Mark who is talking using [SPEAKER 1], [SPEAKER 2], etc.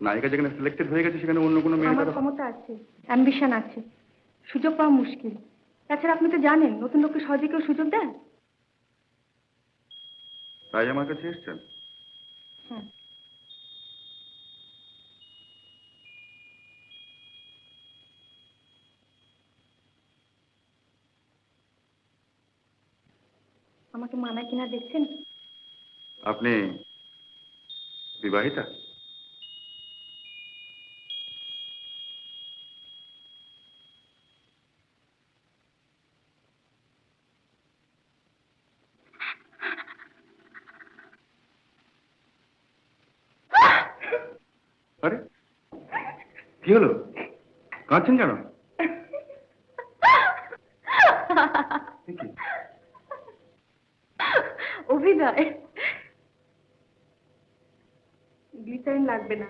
[SPEAKER 1] নায়িকা যেখানে সিলেক্টেড হয়ে গেছে সেখানে অন্য কোনো মেয়ে?
[SPEAKER 2] আমার ক্ষমতা আছে, অ্যাম্বিশন আছে, সুযোগ পাওয়া মুশকিল। তাছাড়া আপনি তো জানেন নতুন লোককে সহজে কেউ সুযোগ দেয়?
[SPEAKER 1] তাই আমার কাছে এসছেন?
[SPEAKER 2] হ্যাঁ। আমাকে মানায় কিনা দেখছেন?
[SPEAKER 1] আপনি বিবাহিতা? আরে কি হলো, কাঁদছেন কেন?
[SPEAKER 2] অভিনয়। গ্লিসারিন লাগবে না।